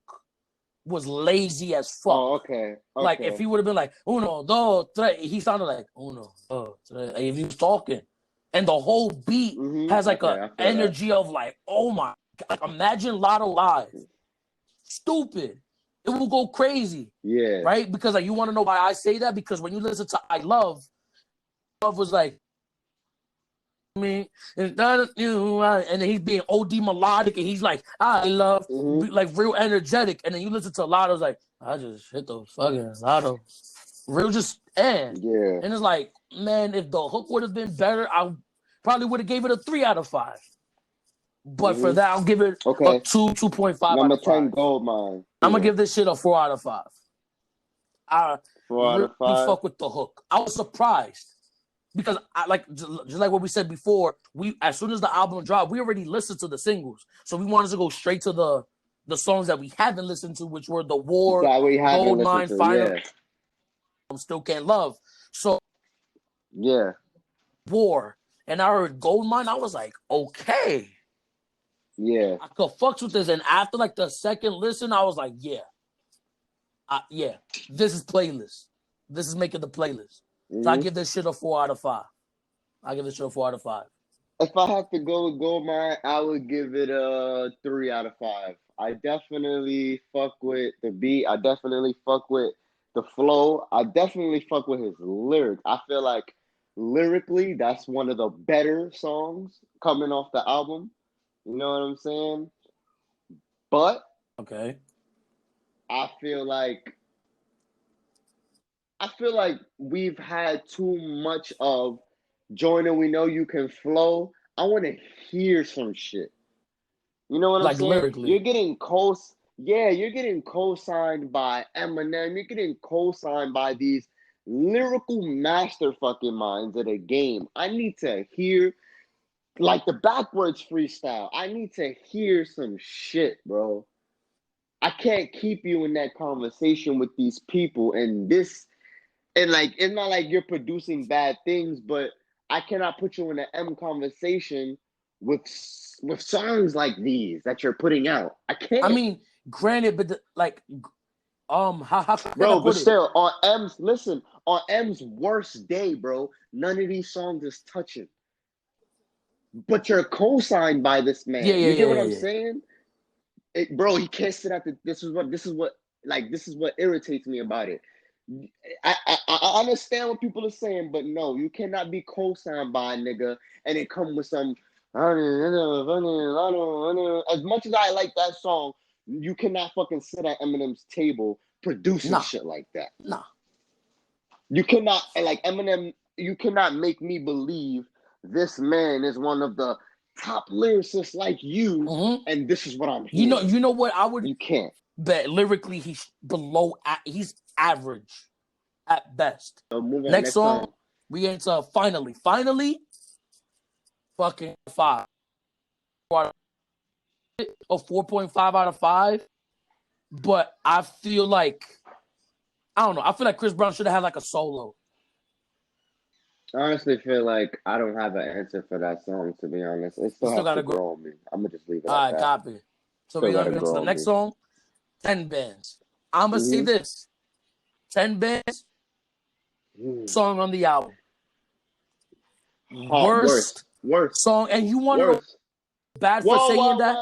S3: was lazy as fuck.
S2: Oh, okay,
S3: Like if
S2: okay.
S3: he would have been like uno, dos, tres, he sounded like uno, dos, tres. Like, if he was talking, and the whole beat has like
S2: Okay,
S3: a
S2: I feel that.
S3: energy of like, oh my, like imagine Lotto live, stupid, it will go crazy,
S2: Yeah.
S3: right? Because like you want to know why I say that? Because when you listen to Love was like me, and then he's being OD melodic, and he's like, I love, like real energetic, and then you listen to Lotto's like, I just hit the fucking Lotto. Real just
S2: Yeah.
S3: and it's like, man, if the hook would have been better, I probably would have gave it a 3 out of 5. But for that, I'll give it a
S2: Okay.
S3: 2.5 out
S2: Number
S3: of 5.
S2: 10, Gold Mine.
S3: I'm gonna
S2: Yeah.
S3: give this shit a 4 out of 5. I
S2: 4 out
S3: really
S2: of 5.
S3: fuck with the hook. I was surprised because I like just like what we said before. We as soon as the album dropped, we already listened to the singles, so we wanted to go straight to the songs that we haven't listened to, which were The War,
S2: That we haven't
S3: Gold
S2: listened
S3: Mine,
S2: to.
S3: Final,
S2: Yeah.
S3: Still Can't Love. So
S2: Yeah.
S3: War, and I heard Gold Mine, I was like, okay,
S2: Yeah.
S3: I could fucks with this. And after like the second listen, I was like, yeah, this is playlist. This is making the playlist. So I give this shit a 4 out of 5. I give this shit a 4 out of 5.
S2: If I have to go with Gold Mine, I would give it a 3 out of 5. I definitely fuck with the beat. I definitely fuck with the flow. I definitely fuck with his lyrics. I feel like lyrically, that's one of the better songs coming off the album. You know what I'm saying? But
S3: Okay.
S2: I feel like we've had too much of Joyner. We know you can flow. I want to hear some shit. You know what I'm
S3: Like
S2: saying?
S3: lyrically.
S2: You're getting co-signed by Eminem. You're getting co-signed by these lyrical master fucking minds of the game. I need to hear like the backwards freestyle. I need to hear some shit, bro. I can't keep you in that conversation with these people and like it's not like you're producing bad things, but I cannot put you in an M conversation with songs like these that you're putting out. I
S3: I
S2: can't,
S3: mean, granted, but how can I
S2: bro. But
S3: put it?
S2: still, on M's worst day, bro, none of these songs is touching. But you're co-signed by this man. You get what I'm
S3: Yeah.
S2: saying? Bro, he can't sit at the. This is what irritates me about it. I understand what people are saying, but no, you cannot be co-signed by a nigga and then come with some. As much as I like that song, you cannot fucking sit at Eminem's table producing shit like that.
S3: Nah.
S2: You cannot, like Eminem, you cannot make me believe this man is one of the top lyricists like you, and this is what I'm hearing.
S3: You know what I would.
S2: You can't.
S3: But lyrically, he's below. He's average at best.
S2: So move on.
S3: Next song, we enter finally, fucking 5. A 4.5 out of 5. But I feel like I don't know. I feel like Chris Brown should have had like a solo.
S2: I honestly feel like I don't have an answer for that song, to be honest. It still has to grow on me. I'm going to just leave it at that.
S3: Copy. So we're going to go to the next song, 10 Bands. I'm going to say this. 10 Bands, song on the album. Worst song. And you want to know bad for saying that?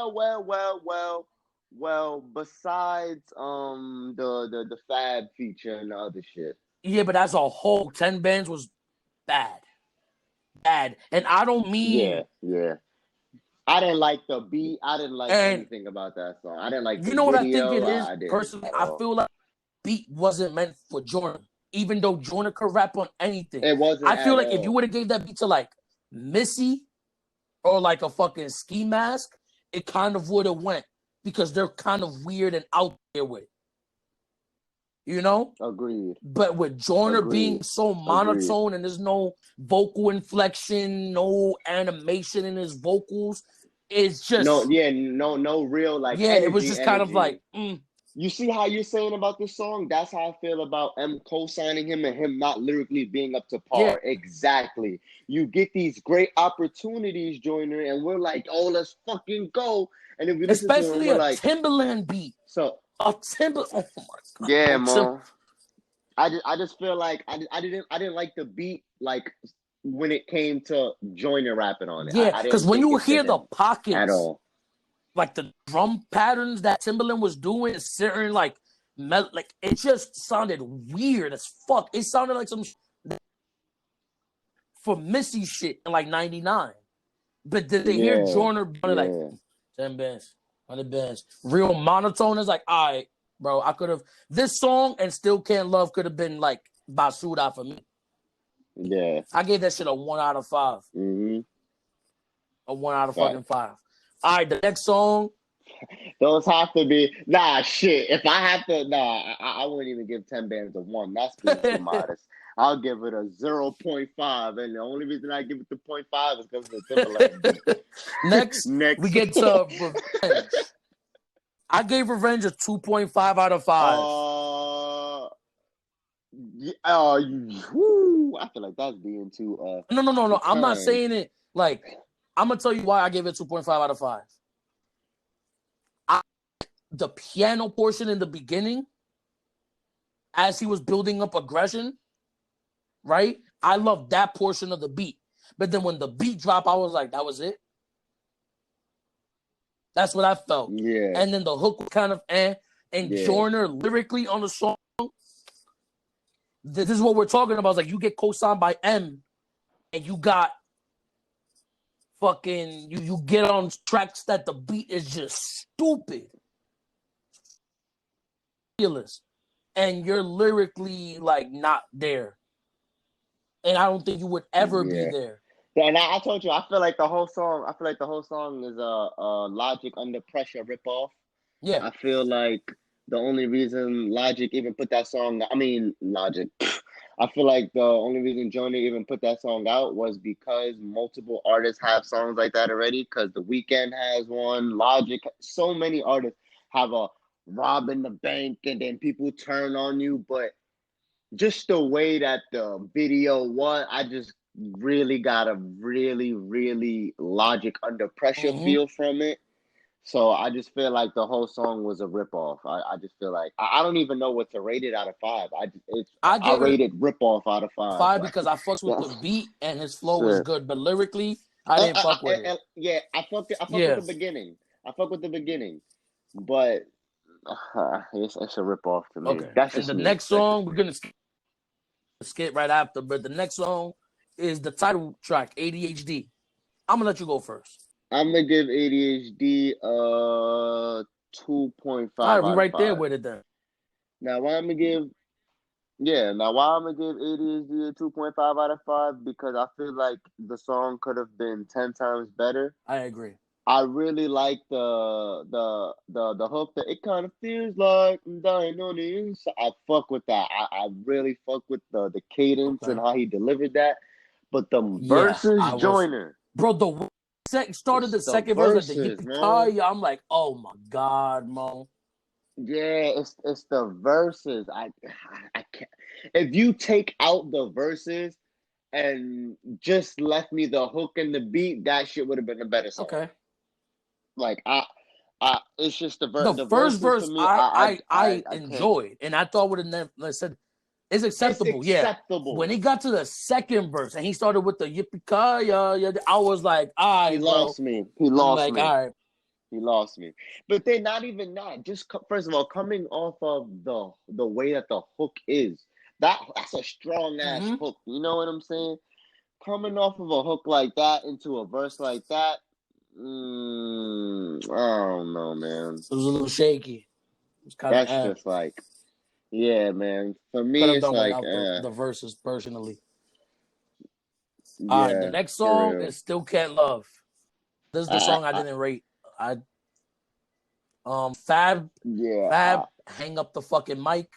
S2: Well, besides the Fab feature and the other shit.
S3: Yeah, but as a whole, 10 Bands was bad. And I don't mean...
S2: Yeah. I didn't like the beat. I didn't like anything about that song. I didn't like the video.
S3: What I think it is? Personally, I feel like beat wasn't meant for Joyner. Even though Joyner could rap on anything.
S2: It wasn't.
S3: I feel like if you would have gave that beat to like Missy or like a fucking Ski Mask, it kind of would have went. Because they're kind of weird and out there with it. You know?
S2: Agreed.
S3: But with Joyner being so monotone and there's no vocal inflection, no animation in his vocals, it's just...
S2: No real like
S3: it was just kind of like...
S2: You see how you're saying about this song? That's how I feel about M co-signing him and him not lyrically being up to
S3: Yeah,
S2: par. Exactly. You get these great opportunities, Joyner, and we're like, oh, let's fucking go. And if we listen to him,
S3: especially
S2: we're
S3: a
S2: like,
S3: Timberland beat.
S2: so
S3: A Timber. Oh my god,
S2: yeah,
S3: bro.
S2: man. I just feel like I didn't like the beat like when it came to Joyner rapping on it.
S3: Yeah,
S2: I
S3: because
S2: didn't
S3: when
S2: think
S3: you
S2: it
S3: hear
S2: fit
S3: the
S2: him at
S3: pockets,
S2: all.
S3: like the drum patterns that Timberland was doing, certain like it just sounded weird as fuck. It sounded like some for Missy shit in like '99. But did they hear
S2: Yeah,
S3: Joyner like
S2: yeah.
S3: 10 bands, 100 bands, real monotone? It's like, all right, bro, I could have this song and Still Can't Love could have been like Basuda for me.
S2: Yeah.
S3: I gave that shit a 1 out of 5.
S2: Mm-hmm.
S3: A 1 out of
S2: Right.
S3: fucking 5. All right, the next song.
S2: Those have to be shit. If I have to I wouldn't even give 10 bands a 1. That's being too modest. I'll give it a 0.5. And the only reason I give it the 0.5 is because of the Timberland beat.
S3: Next, we
S2: Next.
S3: get to Revenge. I gave Revenge a 2.5 out of 5.
S2: I feel like that's being too
S3: No. I'm not
S2: kind.
S3: saying it like I'm gonna tell you why I gave it 2.5 out of 5. The piano portion in the beginning, as he was building up aggression, right? I love that portion of the beat. But then when the beat dropped, I was like, that was it. That's what I felt.
S2: Yeah.
S3: And then the hook was kind of And
S2: Yeah.
S3: Joyner lyrically on the song, this is what we're talking about. It's like you get co-signed by M and you got fucking, you get on tracks that the beat is just stupid. And you're lyrically like not there. And I don't think you would ever be there.
S2: Yeah, and I told you, I feel like the whole song is a Logic Under Pressure ripoff.
S3: Yeah.
S2: I feel like the only reason Logic even put that song, Logic. I feel like the only reason Joyner even put that song out was because multiple artists have songs like that already. Because The Weeknd has one, Logic, so many artists have a robbing the bank and then people turn on you. But just the way that the video was, I just really got a really, really Logic Under Pressure feel from it. So I just feel like the whole song was a ripoff. I just feel like I don't even know what to rate it out of 5. I rated ripoff out of 5.
S3: 5 because I fucks with the beat and his flow was good, but lyrically I didn't fuck with it.
S2: Yeah, I fuck with the beginning. I fuck with the beginning, but it's a ripoff to me.
S3: Okay.
S2: That's
S3: and
S2: just
S3: the
S2: me.
S3: next song we're gonna skip right after, but the next song is the title track, ADHD. I'm gonna let you go first.
S2: I'm gonna give ADHD 2.5
S3: All right, we
S2: out
S3: right
S2: of 5.
S3: there with it then.
S2: Now why I'm gonna give ADHD a 2.5 out of 5 because I feel like the song could have been 10 times better.
S3: I agree.
S2: I really like the hook that it kind of feels like I'm dying on the inside. I fuck with that. I really fuck with the cadence and how he delivered that. But the verses, Joyner.
S3: Bro, the started the second verse like the yippee. I'm like, oh my god, Mo.
S2: Yeah, it's the verses. I can't. If you take out the verses and just left me the hook and the beat, that shit would have been a better song.
S3: Okay.
S2: Like it's just the
S3: first verse.
S2: to me,
S3: I enjoyed, and I thought would have never said it's acceptable.
S2: It's acceptable.
S3: Yeah. When he got to the second verse and he started with the yippee I was like, all right,
S2: he lost me. He lost me.
S3: All right.
S2: He lost me. But then not even that. Just first of all, coming off of the way that the hook is, that's a strong ass hook. You know what I'm saying? Coming off of a hook like that into a verse like that, I don't know, man.
S3: It was a little shaky.
S2: That's just like, yeah, man. For me, it's like
S3: the verses personally. All right, the next song is "Still Can't Love." This is the song I didn't rate. Fab, hang up the fucking mic.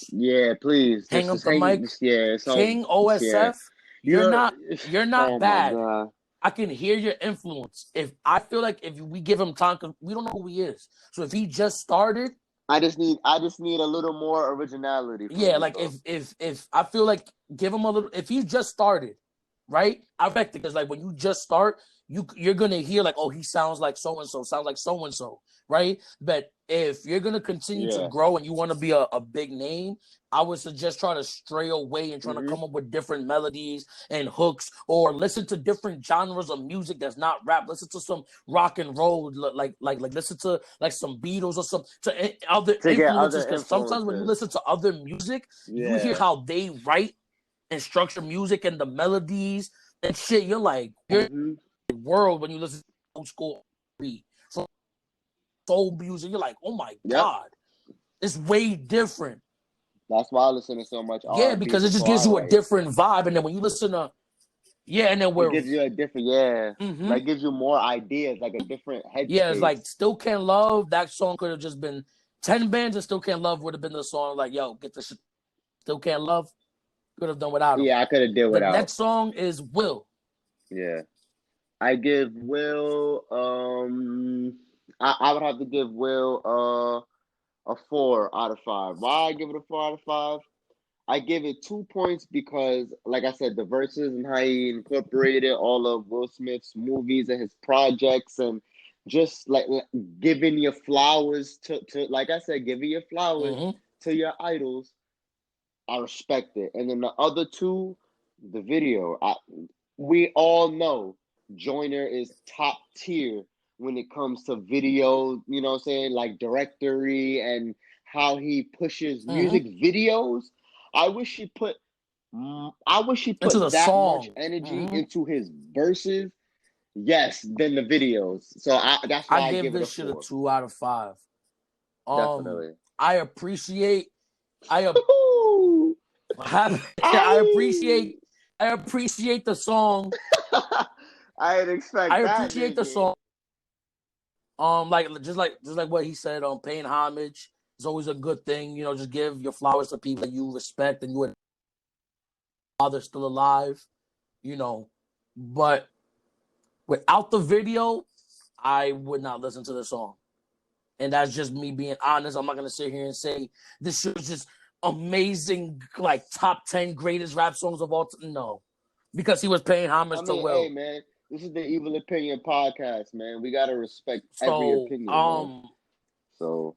S2: Yeah, please.
S3: Hang up the mic.
S2: Yeah,
S3: King OSF. You're not bad. I can hear your influence. If I feel like if we give him time, because we don't know who he is. So if he just started,
S2: I just need a little more originality from
S3: yeah,
S2: you,
S3: like
S2: bro.
S3: if I feel like give him a little. If he just started, right? I respect it because like when you just start, you're gonna hear like, oh, he sounds like so and so, sounds like so and so, right? But if you're gonna continue to
S2: Yeah.
S3: grow and you want to be a big name, I would suggest try to stray away and trying to
S2: Mm-hmm.
S3: come up with different melodies and hooks, or listen to different genres of music that's not rap. Listen to some rock and roll, like listen to like some Beatles or some to other
S2: To get
S3: influences.
S2: other
S3: Because sometimes when you
S2: influences.
S3: listen to other music, you hear
S2: Yeah.
S3: how they write and structure music and the melodies and shit. You're like, you're in
S2: Mm-hmm.
S3: the world when you listen to old school beat, soul music. You're like, oh my
S2: Yep.
S3: god, it's way different.
S2: That's why I listen to so much
S3: Yeah,
S2: R&B
S3: because it just
S2: before
S3: gives
S2: I
S3: you a
S2: write.
S3: different vibe. And then when you listen to, yeah, and then
S2: It
S3: we're,
S2: gives you a different, yeah.
S3: mm-hmm,
S2: Like gives you more ideas, like a different
S3: yeah, it's
S2: headspace.
S3: like Still Can't Love. That song could have just been 10 bands, and Still Can't Love would have been the song like, yo, get this shit. Still Can't Love. Could have done without him.
S2: Yeah, I could have did
S3: The
S2: without.
S3: next song is Will.
S2: Yeah. I give Will I would have to give Will a 4 out of 5. Why I give it a 4 out of 5? I give it 2 points because, like I said, the verses and how he incorporated all of Will Smith's movies and his projects, and just like giving your flowers to like I said, giving your flowers
S3: Mm-hmm.
S2: to your idols. I respect it. And then the other two, the video. We all know Joyner is top tier when it comes to video, you know what I'm saying? Like directory and how he pushes
S3: Mm-hmm.
S2: music videos. I wish he put
S3: Into the
S2: that much
S3: song.
S2: energy
S3: Mm-hmm.
S2: into his verses, yes, than the videos. So that's
S3: I
S2: why I
S3: give
S2: give it a
S3: this shit a
S2: 4.
S3: 2 out of 5.
S2: Definitely.
S3: I appreciate, I I
S2: I
S3: appreciate, I appreciate the song.
S2: I didn't
S3: I
S2: expect that,
S3: appreciate the
S2: nigga.
S3: song. Like what he said, paying homage is always a good thing. You know, just give your flowers to people that you respect and your father's still alive. You know, but without the video, I would not listen to the song. And that's just me being honest. I'm not gonna sit here and say this shit was just amazing, like top 10 greatest rap songs of all time. No, because he was paying
S2: I
S3: homage to
S2: mean, hey
S3: Will.
S2: man, this is the Evil Opinion podcast, man. We gotta respect every
S3: So,
S2: opinion, man. So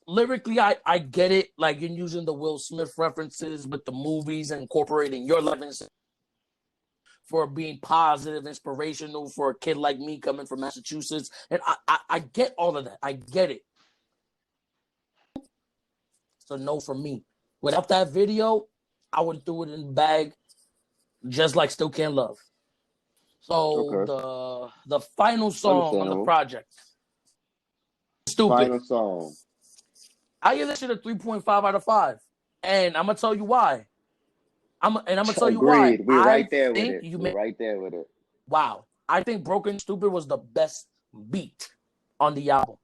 S3: lyrically, I get it. Like you're using the Will Smith references with the movies and incorporating your levels for being positive, inspirational for a kid like me coming from Massachusetts, and I get all of that. I get it. So no for me. Without that video, I would have threw it in the bag, just like Still Can't Love. So
S2: okay,
S3: the final song on the
S2: understandable.
S3: project, Stupid.
S2: Final song.
S3: I give this shit a 3.5 out of 5, and I'm gonna tell you why. I'm gonna tell you why.
S2: Agreed. We
S3: I
S2: right there with
S3: think
S2: it.
S3: you
S2: We
S3: made
S2: right there with it.
S3: wow. I think Broken Stupid was the best beat on the album.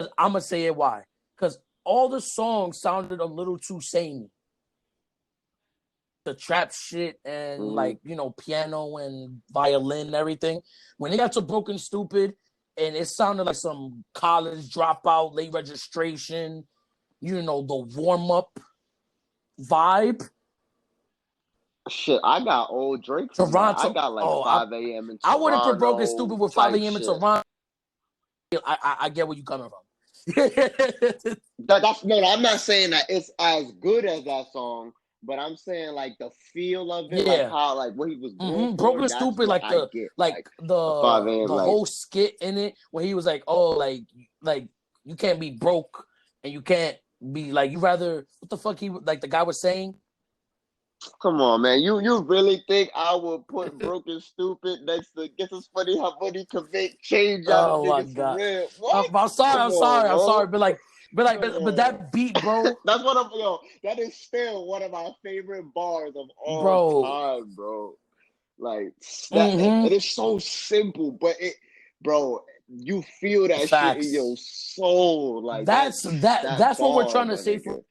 S3: I'm gonna say it why, because all the songs sounded a little too samey. The trap shit and
S2: Mm-hmm.
S3: like piano and violin and everything. When they got to Broken Stupid, and it sounded like some college dropout, late registration. The warm up vibe.
S2: Shit, I got old Drake from that. I
S3: Toronto.
S2: got like
S3: Oh,
S2: 5 a.m. in
S3: I wouldn't put Broken Stupid
S2: Toronto
S3: with 5
S2: type
S3: a.m. in
S2: shit.
S3: Toronto. I get where you coming from.
S2: That's no, I'm not saying that it's as good as that song, but I'm saying like the feel of it, like
S3: Yeah.
S2: how like what he was going for.
S3: Broken
S2: That's
S3: Stupid,
S2: what
S3: like
S2: I
S3: the
S2: get.
S3: like
S2: A 5 a.m.
S3: the
S2: like,
S3: whole skit in it where he was like, oh, like you can't be broke and you can't be like you rather what the fuck he like the guy was saying.
S2: come on, man. You really think I would put Broken Stupid next to Guess It's Funny How Money Can Make Change Out
S3: Oh my
S2: Niggas for
S3: god.
S2: real? What?
S3: I'm sorry,
S2: Come on,
S3: I'm sorry,
S2: bro.
S3: but like,
S2: Come
S3: but
S2: on.
S3: that beat, bro,
S2: That's one of that is still one of my favorite bars of all
S3: bro.
S2: time, bro. Like that,
S3: Mm-hmm.
S2: it is so simple, but bro, you feel that shit in
S3: Facts.
S2: your soul, like
S3: That's
S2: that
S3: what we're
S2: bar,
S3: trying to
S2: my
S3: say for
S2: nigga.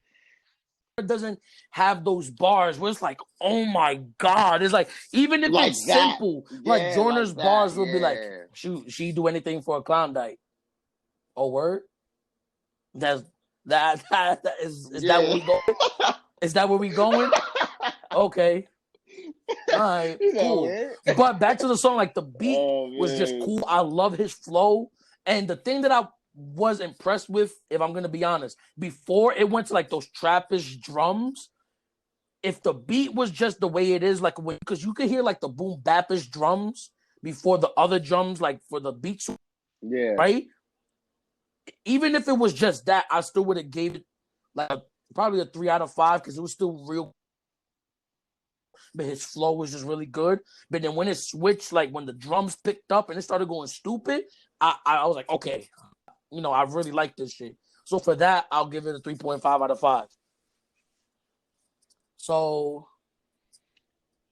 S3: doesn't have those bars where it's like, oh my God. It's like, even if
S2: Like
S3: it's
S2: that.
S3: simple,
S2: Yeah,
S3: like Joyner's
S2: like that,
S3: bars will be like,
S2: yeah.
S3: she do anything for a Klondike. Oh, word? That is that where we going? Is that where we going? Okay. All right,
S2: You know,
S3: cool.
S2: man.
S3: But back to the song, like the beat
S2: Oh,
S3: was just
S2: man.
S3: cool. I love his flow. And the thing that I was impressed with, if I'm gonna be honest, before it went to like those trappish drums, if the beat was just the way it is, like when, because you could hear like the boom bapish drums before the other drums, like for the beats,
S2: Yeah.
S3: right? Even if it was just that, I still would have gave it like probably a 3 out of 5 because it was still real. But his flow was just really good. But then when it switched, like when the drums picked up and it started going stupid, I was like, okay, I really like this shit. So for that, I'll give it a 3.5 out of 5. So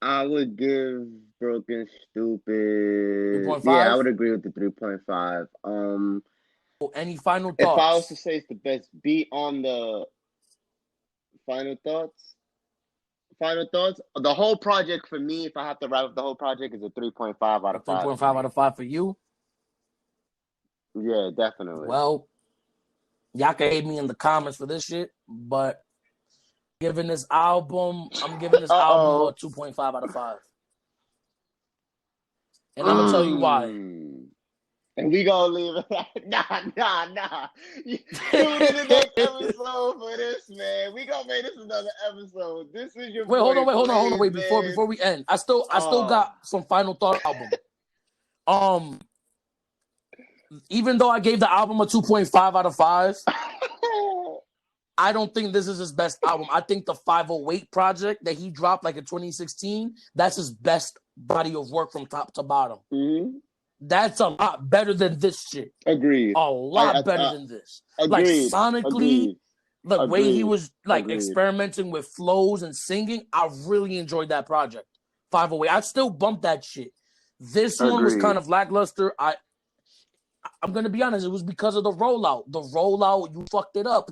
S2: I would give Broken Stupid.
S3: 3.5.
S2: Yeah, I would agree with the 3.5.
S3: Any final
S2: If I was
S3: thoughts?
S2: to say it's the best beat on the final thoughts, the whole project for me, if I have to wrap up the whole project, is a 3.5 out
S3: A
S2: of 5.
S3: 3.5 out of 5 for you?
S2: Yeah, definitely.
S3: Well, y'all can hate me in the comments for this shit, but I'm giving this album a 2.5 out of 5. And I'm gonna tell you why.
S2: And we gonna leave it. Nah. Tune in the next episode for this, man. We gonna make this another episode. This is your
S3: Wait,
S2: boy.
S3: hold on. Wait,
S2: Blaze,
S3: before we end, I still got some final thought album. Even though I gave the album a 2.5 out of 5, I don't think this is his best album. I think the 508 project that he dropped like in 2016, that's his best body of work from top to bottom.
S2: Mm-hmm.
S3: That's a lot better than this shit.
S2: Agreed.
S3: A lot better than this.
S2: Agreed.
S3: Like sonically, the way he was like
S2: Agreed.
S3: experimenting with flows and singing, I really enjoyed that project. 508. I still bump that shit. This one was kind of lackluster. I'm gonna be honest, it was because of the rollout. The rollout, you fucked it up.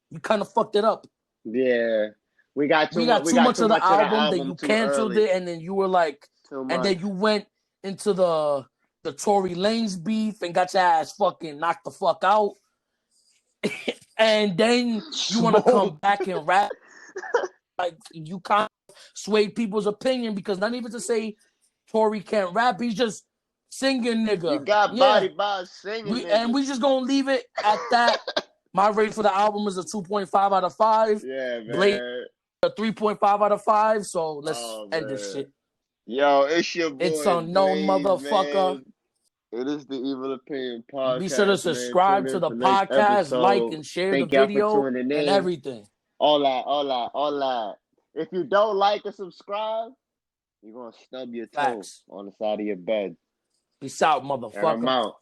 S3: You kind of fucked it up.
S2: Yeah. We got too
S3: much of the album that you canceled
S2: early.
S3: it, and then you were like, and then you went into the Tory Lanez beef and got your ass fucking knocked the fuck out. And then you want to come back and rap. Like, you kind of swayed people's opinion because not even to say Tory can't rap, he's just singing, nigga.
S2: You got body by singing,
S3: and we just gonna leave it at that. My rate for the album is a 2.5 out of 5.
S2: Yeah, man.
S3: Blake, a 3.5 out of 5. So let's end this shit.
S2: Yo, it's your boy.
S3: It's unknown,
S2: Blaze,
S3: motherfucker.
S2: Man. It is the Evil Opinion Podcast.
S3: Be sure to subscribe to the podcast, like and share the video, and everything.
S2: All that. If you don't like or subscribe, you're gonna stub your toe on the side of your bed.
S3: Peace out, motherfucker.
S2: And I'm out.